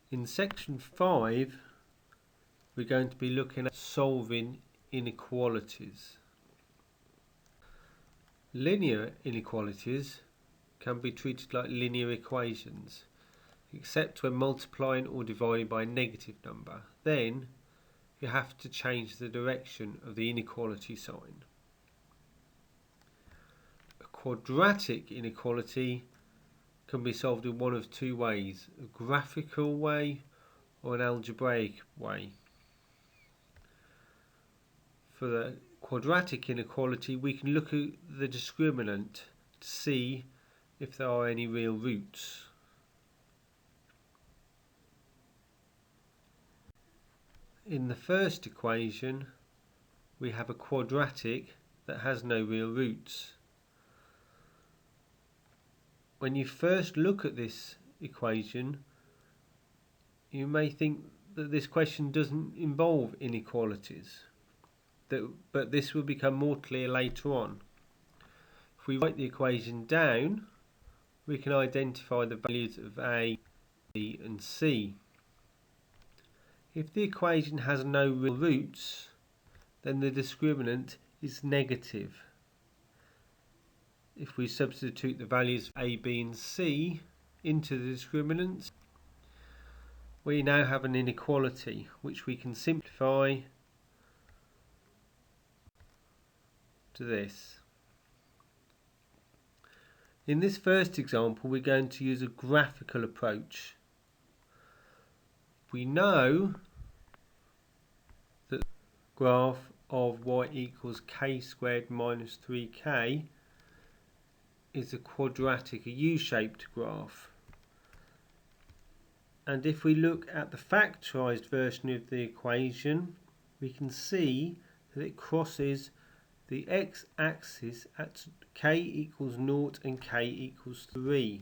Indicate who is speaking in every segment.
Speaker 1: In section 5 we're going to be looking at solving inequalities. Linear inequalities can be treated like linear equations, except when multiplying or dividing by a negative number. Then you have to change the direction of the inequality sign. A quadratic inequality can be solved in one of two ways: a graphical way or an algebraic way. For the quadratic inequality, we can look at the discriminant to see if there are any real roots. In the first equation, we have a quadratic that has no real roots. When you first look at this equation, you may think that this question doesn't involve inequalities, but this will become more clear later on. If we write the equation down, we can identify the values of A, B and C. If the equation has no real roots, then the discriminant is negative. If we substitute the values of A, B and C into the discriminants, we now have an inequality which we can simplify to this. In this first example, we're going to use a graphical approach. We know that the graph of y equals k squared minus 3k is a quadratic, a U-shaped graph. And if we look at the factorised version of the equation, we can see that it crosses the x-axis at k equals 0 and k equals 3.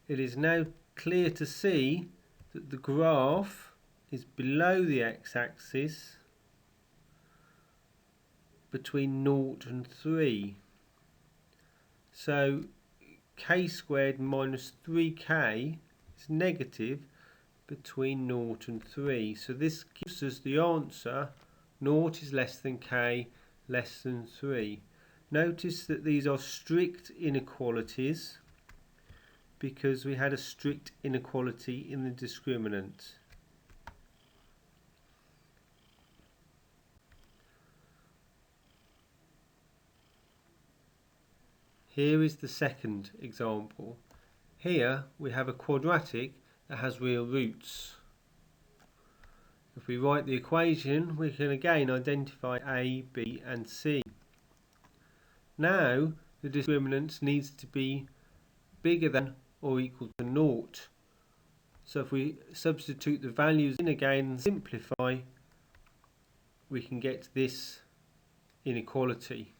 Speaker 1: It is now clear to see that the graph is below the x-axis between 0 and 3. So k squared minus 3k is negative between 0 and 3. So this gives us the answer 0 is less than k, less than 3. Notice that these are strict inequalities because we had a strict inequality in the discriminant. Here is the second example. Here we have a quadratic that has real roots. If we write the equation, we can again identify A, B and C. Now the discriminant needs to be bigger than or equal to 0. So if we substitute the values in again and simplify, we can get this inequality.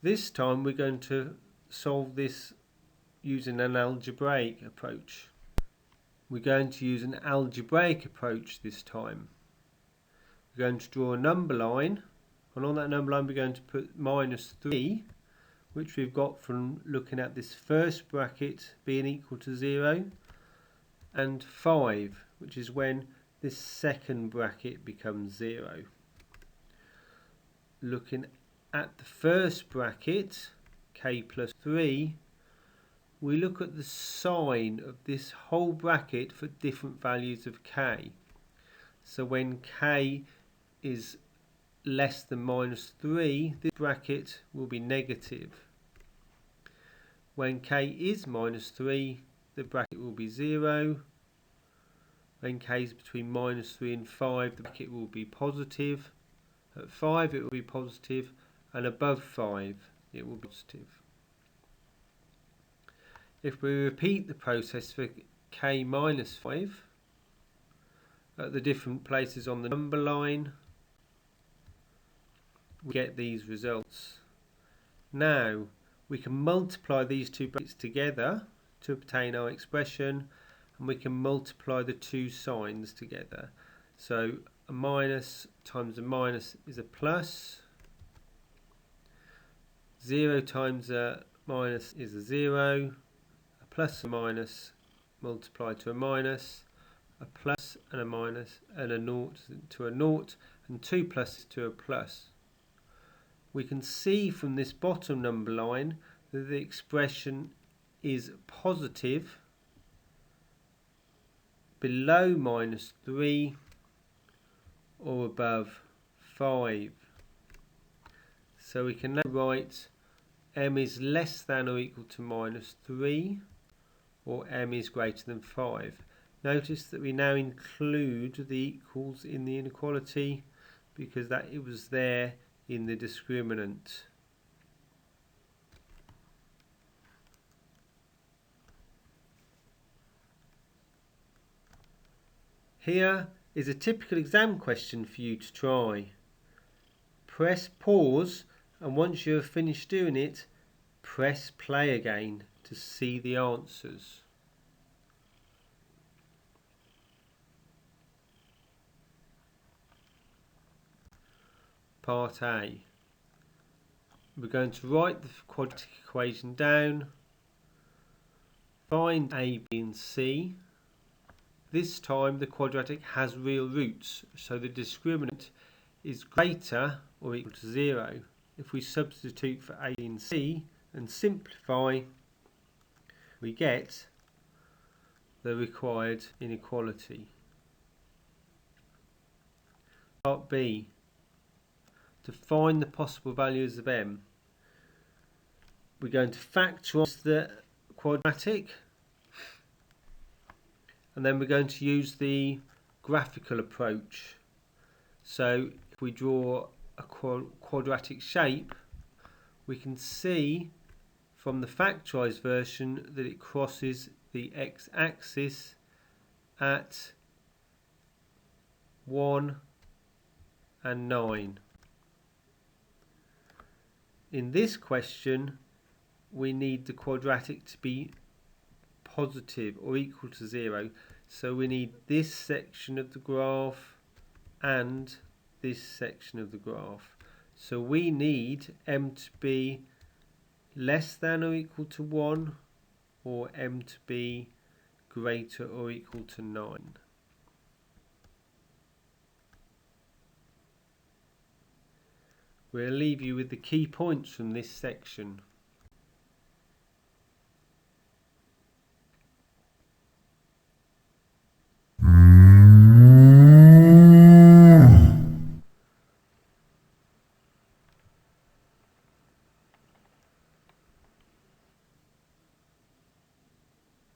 Speaker 1: This time we're going to solve this using an algebraic approach. We're going to use an algebraic approach this time. We're going to draw a number line, and on that number line we're going to put minus 3, which we've got from looking at this first bracket being equal to 0, and 5, which is when this second bracket becomes 0. Looking at the first bracket, k plus 3, we look at the sign of this whole bracket for different values of k. So when k is less than minus 3, this bracket will be negative. When k is minus 3, the bracket will be 0. When k is between minus 3 and 5, the bracket will be positive. At 5 it will be positive, and above 5 it will be positive. If we repeat the process for k minus 5 at the different places on the number line, we get these results. Now we can multiply these two brackets together to obtain our expression, and we can multiply the two signs together. So a minus times a minus is a plus, 0 times a minus is a 0, a plus and minus multiply to a minus, a plus and a minus, and a naught to a naught, and two pluses to a plus. We can see from this bottom number line that the expression is positive below minus 3 or above 5. So we can now write m is less than or equal to minus 3 or m is greater than 5. Notice that we now include the equals in the inequality because that it was there in the discriminant. Here is a typical exam question for you to try. Press pause, and once you have finished doing it, press play again to see the answers. Part A. We're going to write the quadratic equation down, find A, B and C. This time the quadratic has real roots, so the discriminant is greater or equal to 0. If we substitute for A, B and C and simplify, we get the required inequality. Part B. To find the possible values of m, we're going to factorise the quadratic, and then we're going to use the graphical approach. So if we draw a quadratic shape, we can see from the factorised version that it crosses the x-axis at 1 and 9. In this question, we need the quadratic to be positive or equal to 0. So we need this section of the graph and this section of the graph. So we need m to be less than or equal to 1 or m to be greater or equal to 9. We'll leave you with the key points from this section.